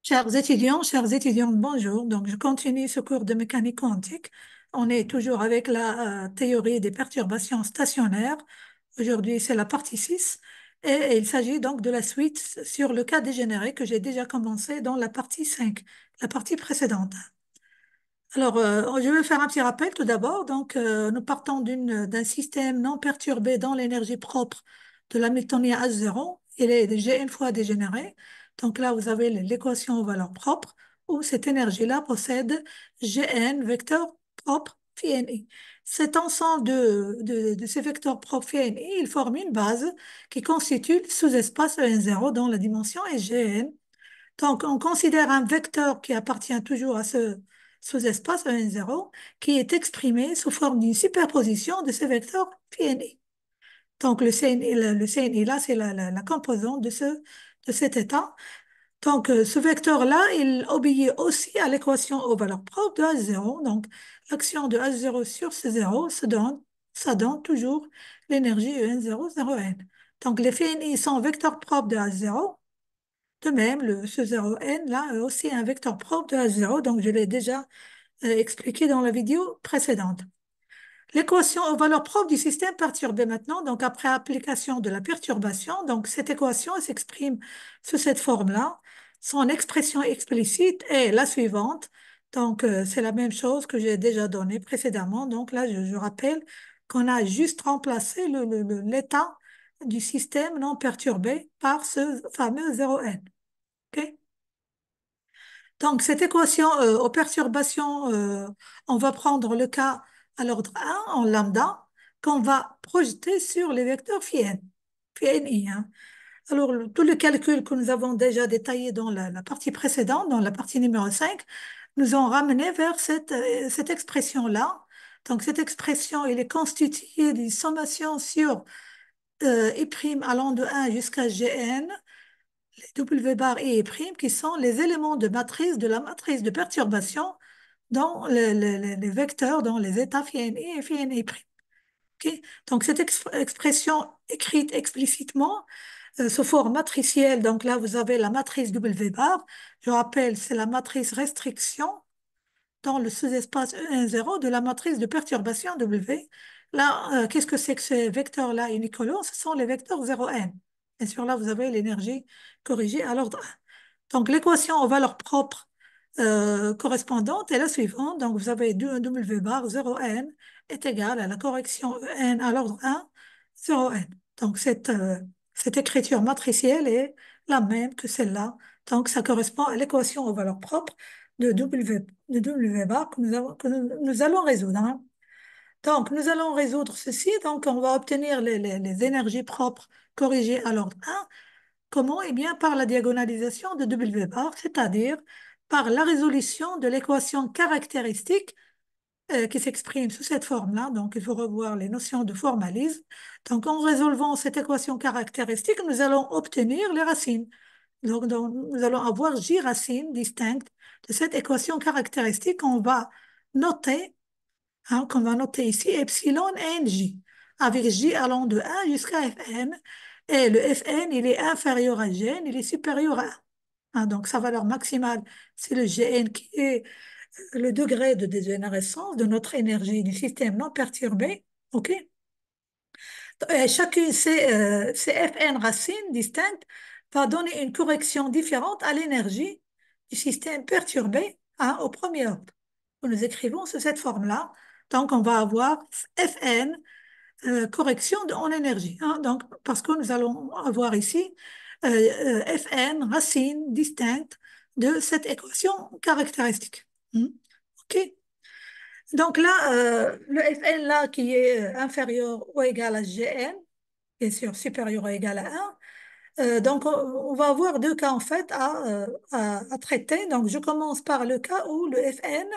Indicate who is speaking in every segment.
Speaker 1: Chers étudiants, bonjour. Donc, je continue ce cours de mécanique quantique. On est toujours avec la théorie des perturbations stationnaires. Aujourd'hui, c'est la partie 6 et il s'agit donc de la suite sur le cas dégénéré que j'ai déjà commencé dans la partie 5, la partie précédente. Alors, je vais faire un petit rappel tout d'abord. Donc, nous partons d'un système non perturbé dans l'énergie propre de l'Hamiltonien H0. Il est Gn fois dégénéré. Donc là, vous avez l'équation aux valeurs propres où cette énergie-là possède Gn vecteur propre phi ni. Cet ensemble de ces vecteurs propres phi ni, il forme une base qui constitue le sous-espace En0 dont la dimension est Gn. Donc, on considère un vecteur qui appartient toujours à ce sous-espace En0 qui est exprimé sous forme d'une superposition de ces vecteurs phi ni. Donc, le CNI, le CNI là, c'est la composante de cet état. Donc, ce vecteur-là, il obéit aussi à l'équation aux valeurs propres de H0. Donc, l'action de H0 sur C0 ça donne toujours l'énergie En0, 0N. Donc, les phi ni sont vecteurs propres de H0. De même, ce 0n, là, est aussi un vecteur propre de H0, donc je l'ai déjà expliqué dans la vidéo précédente. L'équation aux valeurs propres du système perturbé maintenant, donc après application de la perturbation, donc cette équation s'exprime sous cette forme-là. Son expression explicite est la suivante. Donc, c'est la même chose que j'ai déjà donnée précédemment. Donc là, je rappelle qu'on a juste remplacé l'état du système non perturbé par ce fameux 0n. OK. Donc, cette équation aux perturbations, on va prendre le cas à l'ordre 1 en lambda qu'on va projeter sur les vecteurs phi ni, hein. Alors, tout le calcul que nous avons déjà détaillé dans la partie précédente, dans la partie numéro 5, nous ont ramené vers cette expression-là. Donc, cette expression, elle est constituée d'une sommation sur I' allant de 1 jusqu'à Gn W bar et prime qui sont les éléments de matrice de la matrice de perturbation dans les vecteurs, dans les états phi ni et phi ni prime. Ok. Donc, cette expression écrite explicitement sous forme matricielle, donc là, vous avez la matrice W bar. Je rappelle, c'est la matrice restriction dans le sous-espace E10 de la matrice de perturbation W. Là, qu'est-ce que c'est que ces vecteurs-là unicolores? Ce sont les vecteurs 0n. Bien sûr, là, vous avez l'énergie corrigée à l'ordre 1. Donc, l'équation aux valeurs propres correspondante est la suivante. Donc, vous avez 2 W bar 0n est égal à la correction n à l'ordre 1, 0n. Donc, cette écriture matricielle est la même que celle-là. Donc, ça correspond à l'équation aux valeurs propres de W bar que nous allons résoudre, hein. Donc, nous allons résoudre ceci. Donc, on va obtenir les énergies propres corrigées à l'ordre 1. Comment? Eh bien, par la diagonalisation de W bar, c'est-à-dire par la résolution de l'équation caractéristique qui s'exprime sous cette forme-là. Donc, il faut revoir les notions de formalisme. Donc, en résolvant cette équation caractéristique, nous allons obtenir les racines. Donc, nous allons avoir J racines distinctes de cette équation caractéristique qu'on va noter ici, epsilon nj, avec J allant de 1 jusqu'à Fn. Et le Fn, il est inférieur à Gn, il est supérieur à 1. Hein, donc, sa valeur maximale, c'est le Gn qui est le degré de dégénérescence de notre énergie du système non perturbé. OK? Chacune ces Fn racines distinctes va donner une correction différente à l'énergie du système perturbé, hein, au premier ordre. Nous écrivons sous cette forme-là. Donc, on va avoir Fn correction en énergie, hein. Donc, parce que nous allons avoir ici Fn racine distincte de cette équation caractéristique. OK? Donc là, le Fn là qui est inférieur ou égal à Gn, bien sûr supérieur ou égal à 1. Donc on va avoir deux cas en fait à traiter. Donc je commence par le cas où le Fn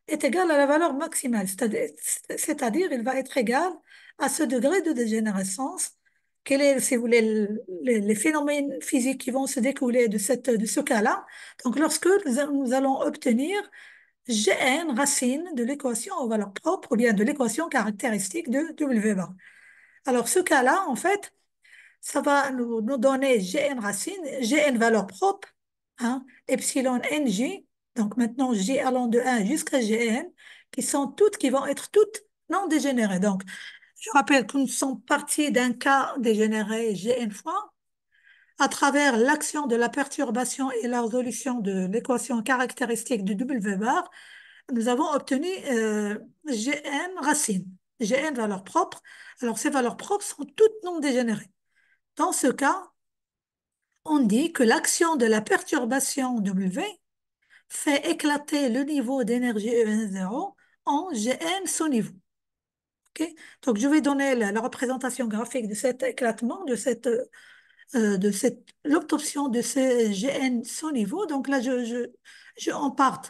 Speaker 1: est égal à la valeur maximale, c'est-à-dire il va être égal à ce degré de dégénérescence. Quels est, si vous voulez, les phénomènes physiques qui vont se découler de ce cas-là? Donc lorsque nous allons obtenir Gn racine de l'équation aux valeurs propres ou bien de l'équation caractéristique de W bar. Alors, ce cas-là, en fait, ça va nous donner Gn racine, Gn valeur propre, epsilon NJ, donc maintenant J allant de 1 jusqu'à Gn, qui vont être toutes non dégénérées. Donc, je rappelle que nous sommes partis d'un cas dégénéré Gn fois, à travers l'action de la perturbation et la résolution de l'équation caractéristique du W bar, nous avons obtenu Gn racine, Gn valeur propre. Alors, ces valeurs propres sont toutes non dégénérées. Dans ce cas, on dit que l'action de la perturbation W fait éclater le niveau d'énergie E1,0 en Gn sous-niveau. Ok. Donc, je vais donner la représentation graphique de cet éclatement, l'obtention de ce Gn sous-niveau. Donc là, on part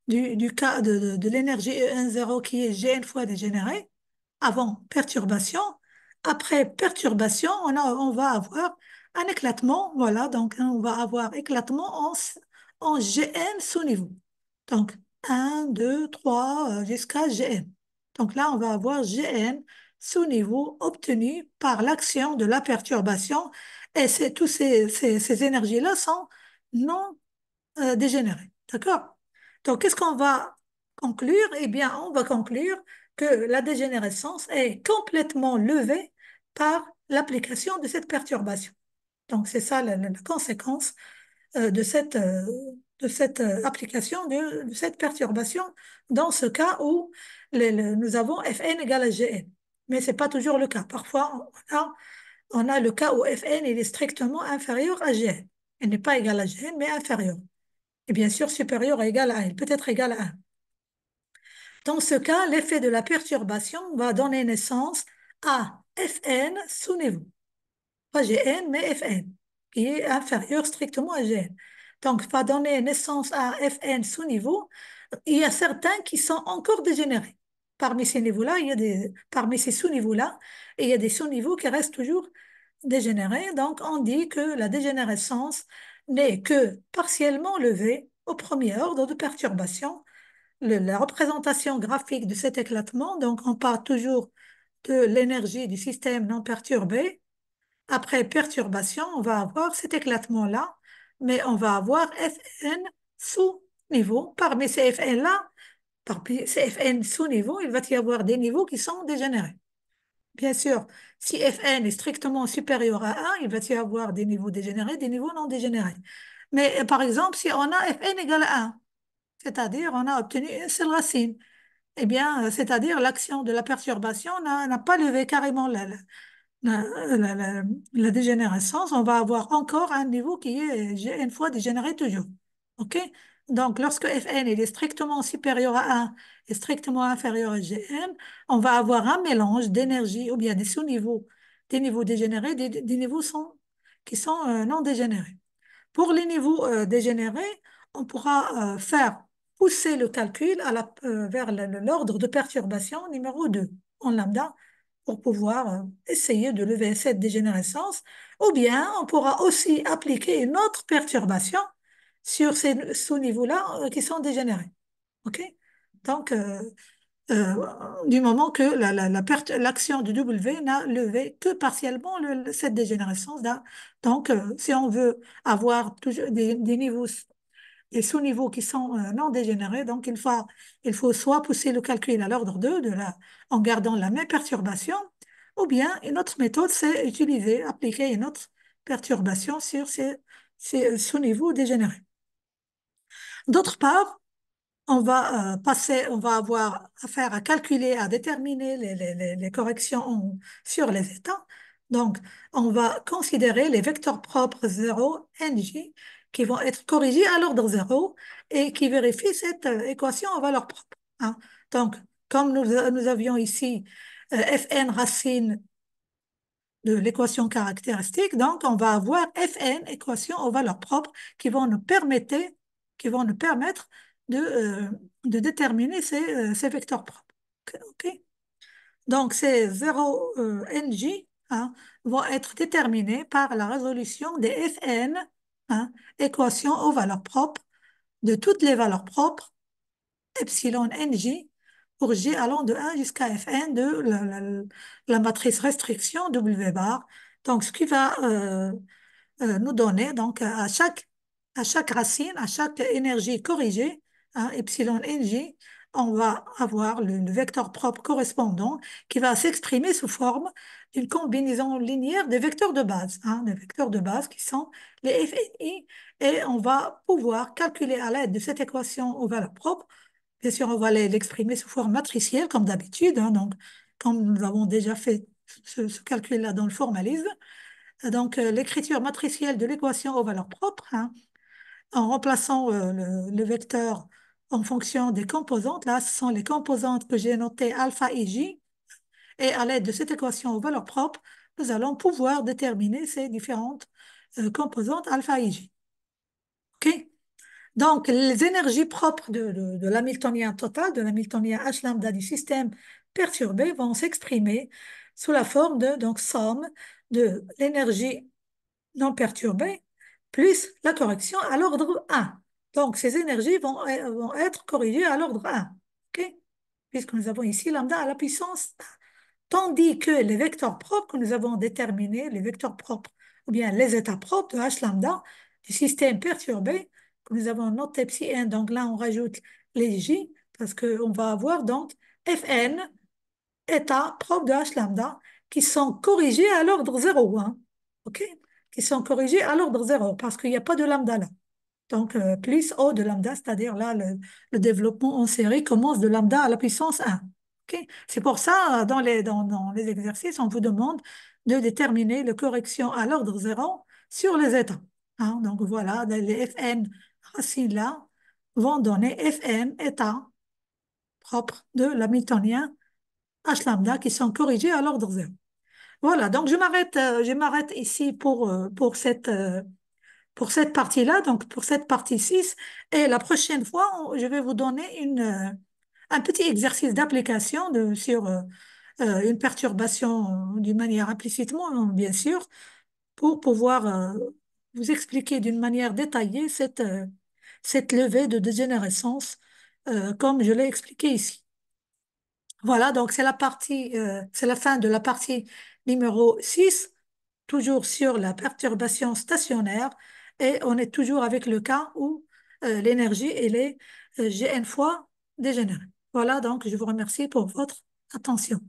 Speaker 1: du cas de l'énergie E1,0 qui est Gn fois dégénérée avant perturbation. Après perturbation, on va avoir un éclatement. Voilà, donc on va avoir éclatement en Gn sous-niveau. Donc 1, 2, 3 jusqu'à Gn. Donc là, on va avoir Gn sous-niveau obtenu par l'action de la perturbation. Et tous ces énergies-là sont non dégénérées. D'accord? Donc, qu'est-ce qu'on va conclure? Eh bien, on va conclure que la dégénérescence est complètement levée par l'application de cette perturbation. Donc, c'est ça la conséquence de cette application de cette perturbation dans ce cas où nous avons Fn égale à Gn. Mais ce n'est pas toujours le cas. Parfois, on a le cas où Fn il est strictement inférieur à Gn. Il n'est pas égal à Gn, mais inférieur. Et bien sûr, supérieur à égal à 1. Il peut être égal à 1. Dans ce cas, l'effet de la perturbation va donner naissance à Fn sous niveau. Pas Gn, mais Fn, qui est inférieur strictement à Gn. Donc, va donner naissance à Fn sous niveau. Il y a certains qui sont encore dégénérés. Parmi ces niveaux-là, parmi ces sous-niveaux-là, il y a des sous-niveaux qui restent toujours dégénérés. Donc, on dit que la dégénérescence n'est que partiellement levée au premier ordre de perturbation. La représentation graphique de cet éclatement, donc on part toujours de l'énergie du système non perturbé. Après perturbation, on va avoir cet éclatement-là, mais on va avoir Fn sous-niveau. Parmi ces Fn-là, parmi ces Fn sous-niveau, il va y avoir des niveaux qui sont dégénérés. Bien sûr, si Fn est strictement supérieur à 1, il va y avoir des niveaux dégénérés, des niveaux non dégénérés. Mais par exemple, si on a Fn égale à 1, c'est-à-dire on a obtenu une seule racine, eh bien, c'est-à-dire l'action de la perturbation n'a pas levé carrément la, la- la- la dégénérescence, on va avoir encore un niveau qui est Gn fois dégénéré toujours. OK? Donc, lorsque Fn il est strictement supérieur à 1 et strictement inférieur à Gn, on va avoir un mélange d'énergie ou bien des sous-niveaux, des niveaux dégénérés, des niveaux qui sont non dégénérés. Pour les niveaux dégénérés, on pourra faire pousser le calcul vers l'ordre de perturbation numéro 2 en lambda pour pouvoir essayer de lever cette dégénérescence, ou bien on pourra aussi appliquer une autre perturbation sur ces sous-niveaux-là qui sont dégénérés. OK? Donc, euh, du moment que l'action du W n'a levé que partiellement cette dégénérescence. Donc, si on veut avoir toujours des niveaux, des sous-niveaux qui sont non dégénérés, donc il faut soit pousser le calcul à l'ordre 2 en gardant la même perturbation, ou bien une autre méthode, c'est appliquer une autre perturbation sur ces sous-niveaux dégénérés. D'autre part, on va avoir affaire à calculer, à déterminer les corrections sur les états. Donc, on va considérer les vecteurs propres 0, NJ, qui vont être corrigés à l'ordre 0 et qui vérifient cette équation en valeur propre. Donc, comme nous avions ici Fn racine de l'équation caractéristique, donc on va avoir Fn équation aux valeurs propres qui vont nous permettre de déterminer ces vecteurs propres. OK. Donc ces 0 NJ vont être déterminés par la résolution des Fn, équations aux valeurs propres de toutes les valeurs propres epsilon NJ pour J allant de 1 jusqu'à Fn de la matrice restriction W bar. Donc, ce qui va nous donner, donc, à chaque racine, à chaque énergie corrigée, hein, epsilon NJ, on va avoir le vecteur propre correspondant qui va s'exprimer sous forme d'une combinaison linéaire des vecteurs de base, hein, des vecteurs de base qui sont les f et i, et on va pouvoir calculer à l'aide de cette équation aux valeurs propres. Bien sûr, on va l'exprimer sous forme matricielle, comme d'habitude, hein, donc, comme nous avons déjà fait ce calcul-là dans le formalisme. Donc, l'écriture matricielle de l'équation aux valeurs propres, hein, en remplaçant le vecteur en fonction des composantes. Là, ce sont les composantes que j'ai notées alpha et j. Et à l'aide de cette équation aux valeurs propres, nous allons pouvoir déterminer ces différentes composantes alpha et j. OK? Donc, les énergies propres de l'hamiltonien total, de l'hamiltonien H lambda du système perturbé vont s'exprimer sous la forme de donc, somme de l'énergie non perturbée plus la correction à l'ordre 1. Donc, ces énergies vont être corrigées à l'ordre 1. OK? Puisque nous avons ici lambda à la puissance 1. Tandis que les vecteurs propres que nous avons déterminés, les vecteurs propres, ou bien les états propres de H lambda du système perturbé, que nous avons noté psi n, donc là on rajoute les J, parce qu'on va avoir donc Fn, états propres de H lambda, qui sont corrigés à l'ordre 0, hein, OK? Qui sont corrigés à l'ordre 0, parce qu'il n'y a pas de lambda là. Donc, plus O de lambda, c'est-à-dire là, le développement en série commence de lambda à la puissance 1. OK? C'est pour ça, dans les exercices, on vous demande de déterminer la correction à l'ordre 0 sur les états, hein. Donc, voilà, les Fn racines là vont donner Fn états propres de l'hamiltonien H lambda qui sont corrigés à l'ordre 0. Voilà, donc je m'arrête ici pour cette partie-là, donc pour cette partie 6. Et la prochaine fois, je vais vous donner un petit exercice d'application sur une perturbation d'une manière implicitement, bien sûr, pour pouvoir vous expliquer d'une manière détaillée cette levée de dégénérescence, comme je l'ai expliqué ici. Voilà, donc c'est la fin de la partie numéro 6, toujours sur la perturbation stationnaire, et on est toujours avec le cas où l'énergie elle est Gn fois dégénérée. Voilà, donc je vous remercie pour votre attention.